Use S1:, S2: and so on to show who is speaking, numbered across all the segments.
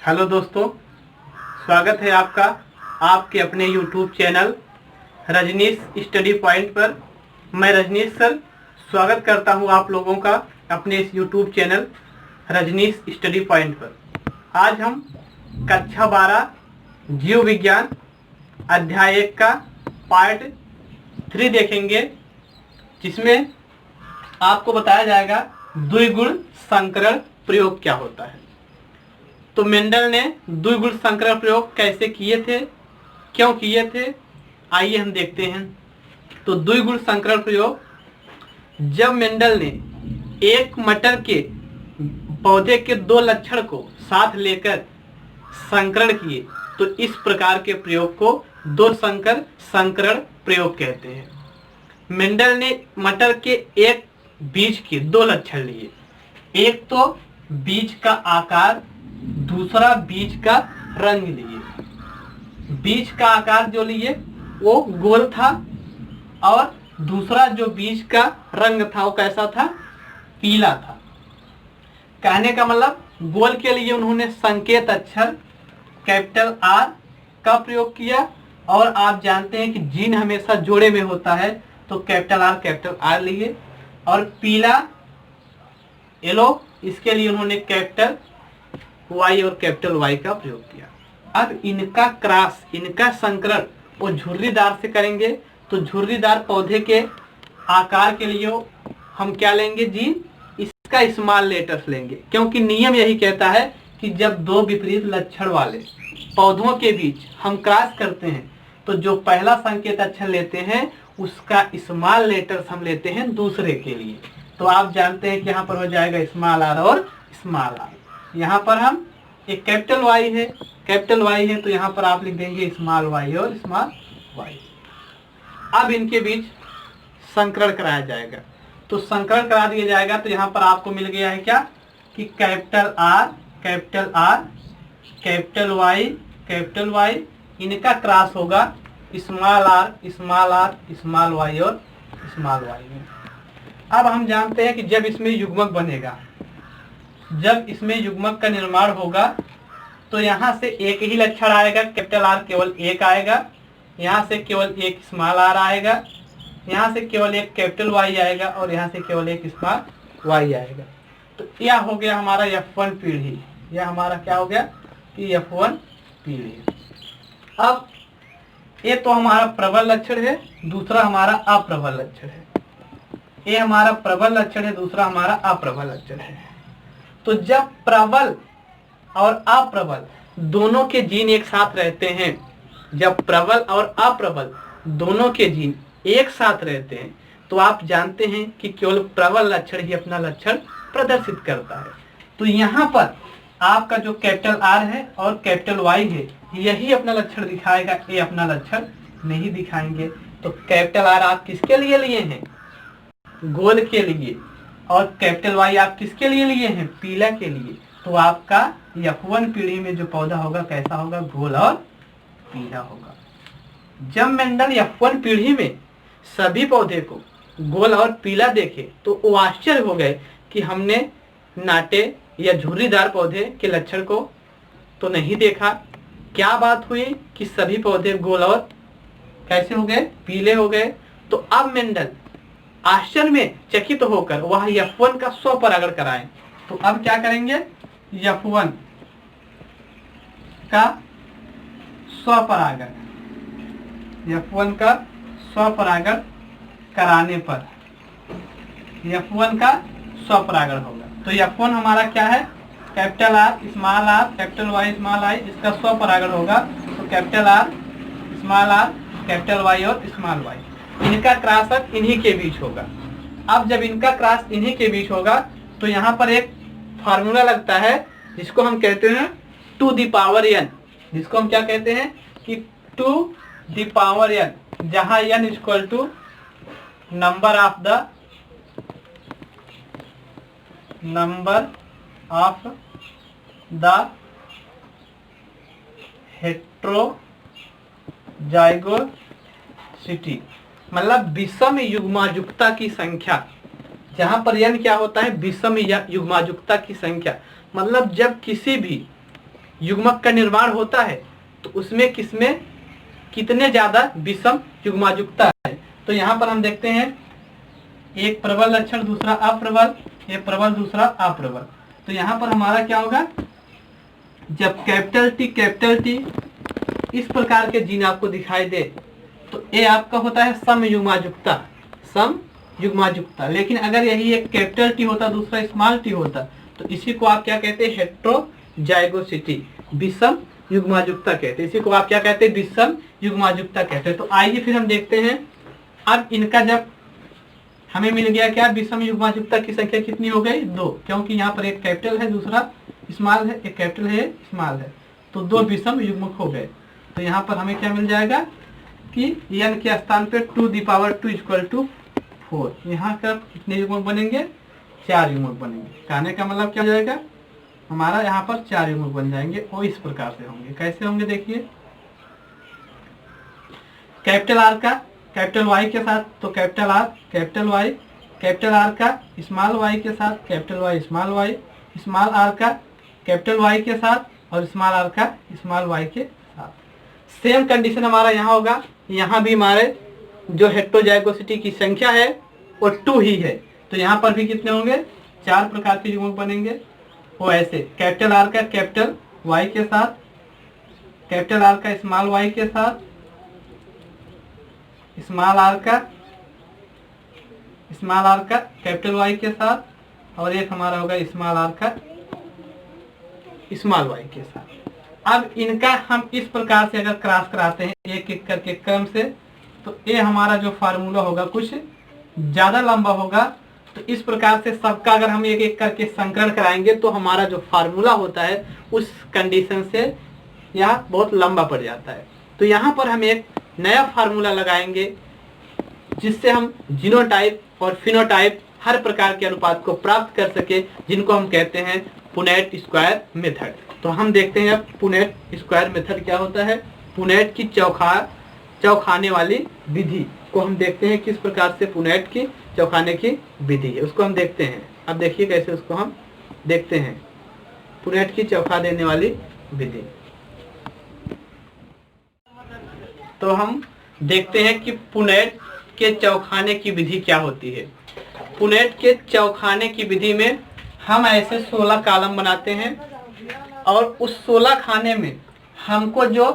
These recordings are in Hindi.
S1: हेलो दोस्तों, स्वागत है आपका आपके अपने YouTube channel Rajneesh study point पर। मैं रजनीश सर स्वागत करता हूं आप लोगों का अपने इस YouTube channel Rajneesh study point पर। आज हम कक्षा 12 जीव विज्ञान अध्याय 1 का पार्ट 3 देखेंगे, जिसमें आपको बताया जाएगा द्विगुण संकरण प्रयोग क्या होता है। तो मेंडल ने द्विगुण संकरण प्रयोग कैसे किए थे, क्यों किए थे, आइए हम देखते हैं। तो द्विगुण संकरण प्रयोग, जब मेंडल ने एक मटर के पौधे के 2 लक्षण को साथ लेकर संकरण किए, तो इस प्रकार के प्रयोग को दो संकर संकरण प्रयोग कहते हैं। मेंडल ने मटर के एक बीज के 2 लक्षण लिए, एक तो बीज का आकार, दूसरा बीज का रंग लिए। बीज का आकार जो लिए वो गोल था और दूसरा जो बीज का रंग था वो कैसा था, पीला था। कहने का मतलब गोल के लिए उन्होंने संकेत अक्षर कैपिटल आर का प्रयोग किया, और आप जानते हैं कि जीन हमेशा जोड़े में होता है, तो कैपिटल आर लिए। और पीला येलो, इसके लिए उन्होंने कैपिटल वाई और कैपिटल वाई का प्रयोग किया। अब इनका क्रॉस, इनका संकरण वो झुर्रीदार से करेंगे, तो झुर्रीदार पौधे के आकार के लिए हम क्या लेंगे, जीन, इसका स्मॉल लेटर्स लेंगे, क्योंकि नियम यही कहता है कि जब 2 विपरीत लक्षण वाले पौधों के बीच हम क्रॉस करते हैं, तो जो पहला संकेत अक्षर लेते हैं उसका स्मॉल लेटर्स हम लेते हैं दूसरे के लिए। तो आप जानते हैं कि यहाँ पर हो जाएगा स्मॉल आर और स्मॉल आर। यहाँ पर हम एक कैपिटल वाई है, तो यहाँ पर आप लिख देंगे स्मॉल वाई और स्मॉल वाई। अब इनके बीच संकरण कराया जाएगा, तो संकरण करा दिया जाएगा। तो यहाँ पर आपको मिल गया है क्या, कि कैपिटल आर, कैपिटल वाई, इनका क्रॉस होगा स्मॉल आर, स्मॉल वाई और स्मॉल वाई में। अब हम जानते हैं कि जब इसमें युग्मक बनेगा, जब इसमें युग्मक का निर्माण होगा, तो यहाँ से एक ही लक्षण आएगा, कैपिटल आर केवल एक आएगा, यहाँ से केवल एक स्मॉल आर आएगा, यहाँ से केवल एक कैपिटल वाई आएगा, और यहाँ से केवल एक स्मॉल वाई आएगा। तो यह हो गया हमारा F1 पीढ़ी। यह हमारा क्या हो गया कि F1 पीढ़ी। अब ये तो हमारा प्रबल लक्षण है, दूसरा हमारा अप्रबल लक्षण है। ये हमारा प्रबल लक्षण है, दूसरा हमारा अप्रबल लक्षण है। तो जब प्रबल और अप्रबल दोनों के जीन एक साथ रहते हैं, जब प्रबल और अप्रबल दोनों के जीन एक साथ रहते हैं, तो आप जानते हैं कि केवल प्रबल लक्षण ही अपना लक्षण प्रदर्शित करता है। तो यहाँ पर आपका जो कैपिटल आर है और कैपिटल वाई है, यही अपना लक्षण दिखाएगा, ये अपना लक्षण नहीं दिखाएंगे। तो कैपिटल आर आप किसके लिए लिए हैं, गोल के लिए, और कैपिटल वाई आप किसके लिए लिए हैं, पीला के लिए। तो आपका F1 पीढ़ी में जो पौधा होगा कैसा होगा, गोल और पीला होगा। जब मेंडल F1 पीढ़ी में सभी पौधे को गोल और पीला देखे, तो वो आश्चर्य हो गए कि हमने नाटे या झुर्रीदार पौधे के लक्षण को तो नहीं देखा। क्या बात हुई कि सभी पौधे गोल और कैसे हो गए, पीले हो गए। तो अब मेंडल आश्चर्य में चकित होकर वह F1 का स्वपरागण कराएं। तो अब क्या करेंगे, F1 का स्वपरागण, F1 का स्वपरागण कराने पर F1 का स्वपरागण होगा। तो F1 हमारा क्या है, capital R, small R, capital Y, small I, इसका स्वपरागण होगा। तो कैपिटल आर, कैपिटल वाई और स्मॉल वाई, इनका क्रॉस अब इन्हीं के बीच होगा। अब जब इनका क्रॉस इन्हीं के बीच होगा, तो यहाँ पर एक फार्मूला लगता है, जिसको हम कहते हैं टू द पावर n, जिसको हम क्या कहते हैं कि टू द पावर n, जहाँ n equal to number of the heterozygosity, मतलब विषम युग्माजुक्ता की संख्या। जहां पर n क्या होता है, विषम युग्माजुक्ता की संख्या, मतलब जब किसी भी युग्मक का निर्माण होता है तो उसमें किसमें कितने ज्यादा विषम युग्माजुक्ता है। तो यहाँ पर हम देखते हैं एक प्रबल लक्षण, दूसरा अप्रबल, एक प्रबल दूसरा अप्रबल। तो यहाँ पर हमारा क्या होगा, जब कैपिटल टी इस प्रकार के जीन आपको दिखाई दे तो ये आपका होता है सम युग्माजुक्ता। लेकिन अगर यही एक कैपिटल टी होता दूसरा स्मॉल टी होता तो इसी को आप क्या कहते हैं, हेट्रोजाइगोसिटी, विषम युग्माजुक्ता कहते हैं। इसी को आप क्या कहते हैं, विषम युग्माजुक्ता कहते हैं। तो आइए फिर हम देखते हैं, अब इनका जब हमें मिल गया क्या, विषम युग्माजुक्ता की संख्या कितनी हो गई, 2, क्योंकि यहाँ पर एक कैपिटल है दूसरा स्मॉल है, एक कैपिटल है स्मॉल है, तो 2 विषम युग्मक हो गए। तो यहाँ पर हमें क्या मिल जाएगा कि n के स्थान पे 2 दी पावर 2 इक्वल टू 4। यहाँ का कितने युग्मक बनेंगे, 4 युग्मक बनेंगे। कहने का मतलब क्या हो जाएगा, हमारा यहाँ पर 4 युग्मक बन जाएंगे और इस प्रकार से होंगे। कैसे होंगे देखिए, कैपिटल आर का कैपिटल वाई के साथ तो capital R capital Y, capital R का स्मॉल वाई के साथ capital Y small Y, small R का कैपिटल वाई के साथ और स्मॉल आर का स्मॉल वाई के साथ। सेम कंडीशन हमारा यहाँ होगा, यहाँ भी हमारे जो हेट्रोजाइगोसिटी की संख्या है वो 2 ही है। तो यहाँ पर भी कितने होंगे, 4 प्रकार के युग्मक बनेंगे। वो ऐसे कैपिटल आर का कैपिटल वाई के साथ, कैपिटल आर का स्मॉल वाई के साथ, स्मॉल आर का कैपिटल वाई के साथ और एक हमारा होगा स्मॉल आर का स्मॉल वाई के साथ। अब इनका हम इस प्रकार से अगर क्रॉस कराते हैं एक एक करके क्रम से, तो ये हमारा जो फार्मूला होगा कुछ ज्यादा लंबा होगा। तो इस प्रकार से सबका अगर हम एक एक करके संकलन कराएंगे तो हमारा जो फार्मूला होता है उस कंडीशन से यह बहुत लंबा पड़ जाता है। तो यहाँ पर हम एक नया फार्मूला लगाएंगे जिससे हम जीनोटाइप और फिनोटाइप हर प्रकार के अनुपात को प्राप्त कर सके, जिनको हम कहते हैं पुनेट स्क्वायर मेथड। तो हम देखते हैं अब पुनेट स्क्वायर मेथड क्या होता है। पुनेट की चौखाने वाली विधि को हम देखते हैं, किस प्रकार से पुनेट की चौखाने की विधि है उसको हम देखते हैं। अब देखिए कैसे उसको हम देखते हैं, पुनेट की चौखा देने वाली विधि। तो हम देखते हैं कि पुनेट के चौखाने की विधि क्या होती है। पुनेट के चौखाने की विधि में हम ऐसे 16 कॉलम बनाते हैं और उस 16 खाने में हमको जो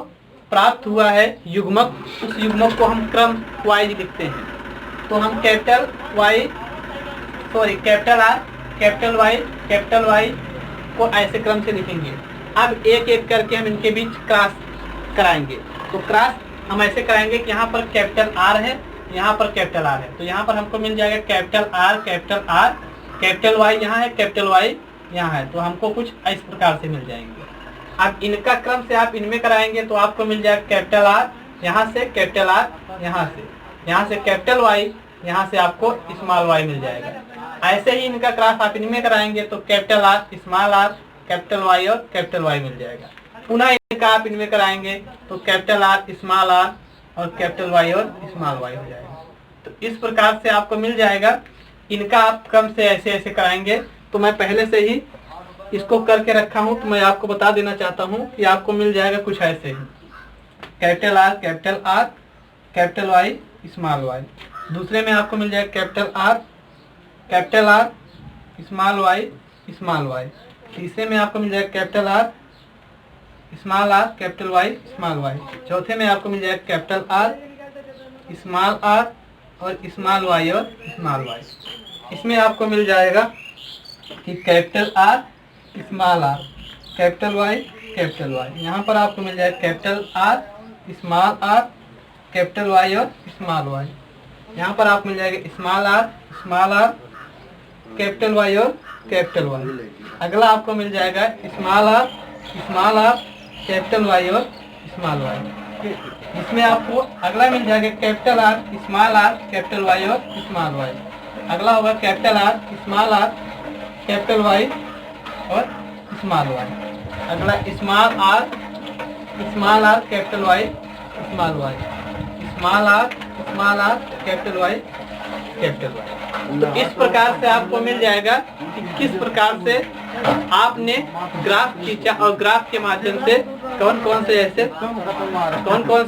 S1: प्राप्त हुआ है युग्मक, उस युग्मक को हम क्रम वाइज लिखते हैं। तो हम कैपिटल आर कैपिटल वाई को ऐसे क्रम से लिखेंगे। अब एक एक करके हम इनके बीच क्रॉस कराएंगे। तो क्रॉस हम ऐसे कराएंगे कि यहाँ पर कैपिटल आर है, यहाँ पर कैपिटल आर है, तो यहाँ पर हमको मिल जाएगा कैपिटल आर, कैपिटल वाई यहाँ है, कैपिटल वाई यहाँ है, तो हमको कुछ इस प्रकार से मिल जाएंगे। अब इनका क्रम से आप इनमें कराएंगे तो आपको मिल जाएगा कैपिटल आर यहाँ से, कैपिटल आर यहाँ से कैपिटल वाई यहाँ से आपको स्मॉल वाई मिल जाएगा। ऐसे ही इनका क्रॉस आप इनमें कराएंगे तो capital R, small R, capital Y और कैपिटल वाई मिल जाएगा। पुनः इनका आप इनमें कराएंगे तो कैपिटल आर, स्मॉल आर और कैपिटल वाई और स्मॉल वाई हो जाएगा। तो इस प्रकार से आपको मिल जाएगा। इनका आप क्रम से ऐसे ऐसे कराएंगे। तो मैं पहले से ही इसको करके रखा हूं, तो मैं आपको बता देना चाहता हूं कि आपको मिल जाएगा कुछ ऐसे ही, capital R, capital Y, small y. दूसरे में आपको मिल जाएगा कैपिटल आर, स्मॉल वाई। तीसरे में आपको मिल जाएगा capital R, small R, capital Y, small Y. चौथे में आपको मिल जाएगा कैपिटल आर, स्मॉल आर और स्मॉल वाई और स्मॉल वाई। इसमें आपको मिल जाएगा कि capital R, small R, capital Y. यहाँ पर आपको मिल जाएगा capital R, small R, capital Y और स्मॉल वाई। यहाँ पर आपको मिल जाएगा स्मॉल आर, कैपिटल वाई और कैपिटल वाई। अगला आपको मिल जाएगा स्मॉल आर, कैपिटल वाई और स्मॉल वाई। इसमें आपको अगला मिल जाएगा capital R, small R, capital Y और स्मॉल वाई। अगला होगा capital R, small R, capital Y और स्मॉल वाई। अगला small R, capital Y, small Y, small R, capital Y. तो इस प्रकार से आपको मिल जाएगा कि किस प्रकार से आपने ग्राफ खींचा और ग्राफ के माध्यम से कौन कौन से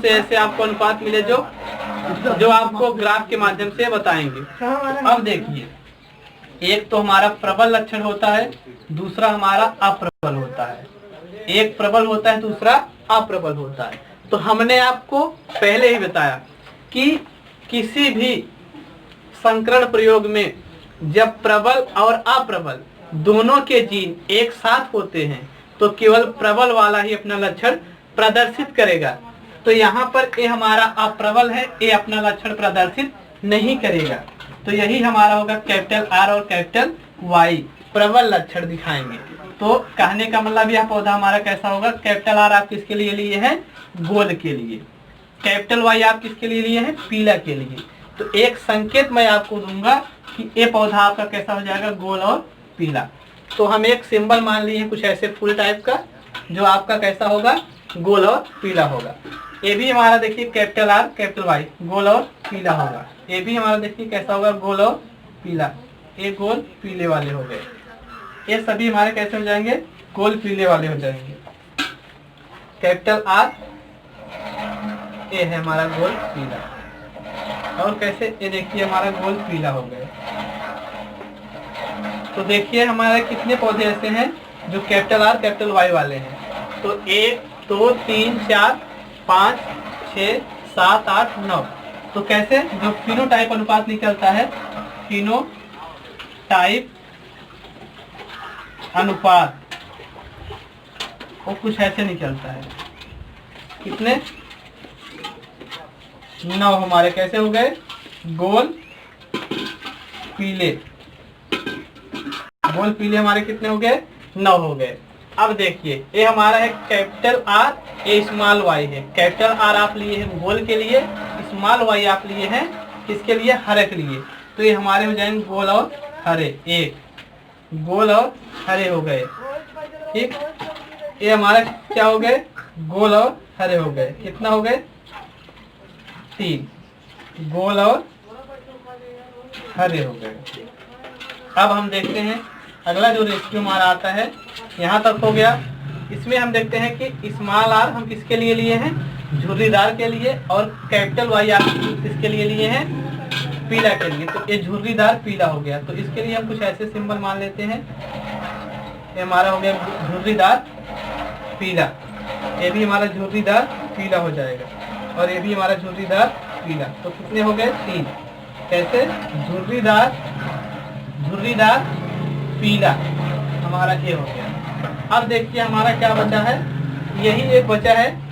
S1: ऐसे आपको अनुपात मिले जो आपको ग्राफ के माध्यम से बताएंगे। अब देखिए, एक तो हमारा प्रबल लक्षण होता है, दूसरा हमारा अप्रबल होता है। एक प्रबल होता है, दूसरा अप्रबल होता है। तो हमने आपको पहले ही बताया कि किसी भी संकरण प्रयोग में जब प्रबल और अप्रबल दोनों के जीन एक साथ होते हैं तो केवल प्रबल वाला ही अपना लक्षण प्रदर्शित करेगा। तो यहाँ पर ए हमारा अप्रबल है, ए अपना लक्षण प्रदर्शित नहीं करेगा। तो यही हमारा होगा कैपिटल आर और कैपिटल वाई प्रबल लक्षण दिखाएंगे। तो कहने का मतलब यह पौधा हमारा कैसा होगा, कैपिटल आर आप किसके लिए लिए हैं, गोल के लिए, कैपिटल वाई आप किसके लिए लिए हैं, पीला के लिए। तो एक संकेत मैं आपको दूंगा कि ये पौधा आपका कैसा हो जाएगा, गोल और पीला। तो हम एक सिंबल मान लिए हैं कुछ ऐसे फुल टाइप का, जो आपका कैसा होगा, गोल और पीला होगा। ये भी हमारा देखिए कैपिटल आर कैपिटल वाई गोल और पीला होगा। ये भी हमारा देखिए कैसा होगा, गोल और पीला। ये गोल पीले वाले हो गए, ये सभी हमारे कैसे हो जाएंगे, गोल पीले वाले हो जाएंगे। कैपिटल आर ये है हमारा गोल पीला, और कैसे, ये देखिए हमारा गोल पीला हो गया। तो देखिए हमारे कितने पौधे ऐसे हैं जो कैपिटल आर कैपिटल वाई वाले हैं। तो 1 2 3 4 5 6 7 8 9। तो कैसे, जो फिनोटाइप अनुपात निकलता है, फिनोटाइप अनुपात वो कुछ ऐसे निकलता है। कितने, 9 हमारे कैसे हो गए, गोल पीले। गोल पीले हमारे कितने हो गए, 9 हो गए। अब देखिए ये हमारा है कैपिटल आर, ये स्मॉल वाई है। कैपिटल आर आप लिए हैं गोल के लिए, स्मॉल वाई आप लिए हैं किसके लिए, हरे के लिए। तो ये हमारे हो जाएंगे गोल और हरे, एक गोल और हरे हो गए। ठीक, ये हमारा क्या हो गए, गोल और हरे हो गए। कितना हो गए, 3 गोल और हरे हो गए। अब हम देखते हैं अगला जो रेशियो हमारा आता है, यहाँ तक हो गया। इसमें हम देखते हैं कि स्मॉल आर हम किसके लिए लिए हैं, झुर्रीदार के लिए, और कैपिटल वाई आप किसके लिए लिए हैं, पीला के लिए। तो ये झुर्रीदार पीला हो गया। तो इसके लिए हम कुछ ऐसे सिंबल मान लेते हैं। ये हमारा हो गया झुर्रीदार पीला, ये भी हमारा झुर्रीदार पीला हो जाएगा, और ये भी हमारा झुर्रीदार पीला। तो कितने हो गए, 3। कैसे, झुर्रीदार पीला हमारा ये हो गया। अब देखिए हमारा क्या बचा है, यही एक बचा है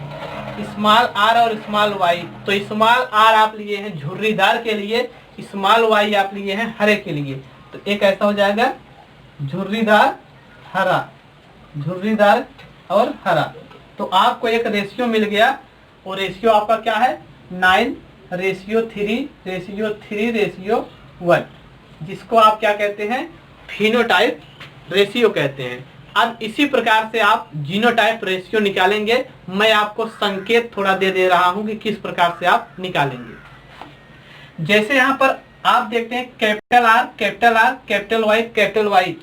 S1: स्मॉल आर और स्मॉल वाई। तो स्मॉल आर आप लिए हैं झुर्रीदार के लिए, स्मॉल वाई आप लिए हैं हरे के लिए। तो एक ऐसा हो जाएगा झुर्रीदार हरा, झुर्रीदार और हरा। तो आपको एक रेशियो मिल गया, और रेशियो आपका क्या है, 9:3:1, जिसको आप क्या कहते हैं, फिनोटाइप रेशियो कहते हैं। अब इसी प्रकार से आप जीनोटाइप रेशियो निकालेंगे। मैं आपको संकेत थोड़ा दे रहा हूं कि किस प्रकार से आप निकालेंगे। जैसे यहाँ पर आप देखते हैं कैपिटल आर कैपिटल वाई,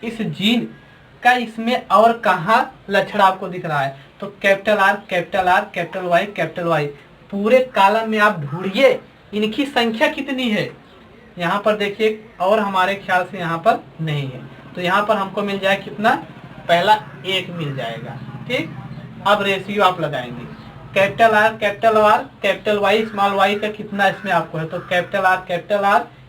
S1: इस जीन का इसमें और कहाँ लक्षण आपको दिख रहा है। तो कैपिटल आर कैपिटल वाई पूरे कॉलम में आप ढूंढिए इनकी संख्या कितनी है। यहाँ पर देखिए, और हमारे ख्याल से यहाँ पर नहीं है। तो यहाँ पर हमको मिल जाए कितना, पहला 1 मिल जाएगा। ठीक, अब रेशियो आप लगाएंगे, capital R capital Y small Y का कितना इसमें आपको है। तो capital R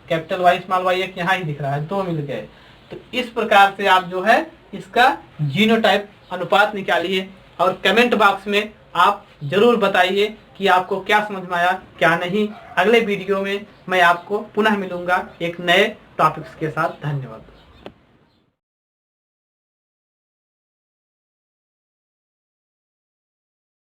S1: capital Y small Y एक यहाँ ही दिख रहा है, 2 मिल गए। तो इस प्रकार से आप जो है इसका जीनोटाइप अनुपात निकालिए, और कमेंट बॉक्स में आप जरूर बताइए कि आपको क्या समझ में आया, क्या नहीं। अगले वीडियो में मैं आपको पुनः मिलूंगा एक नए टॉपिक्स के साथ। धन्यवाद।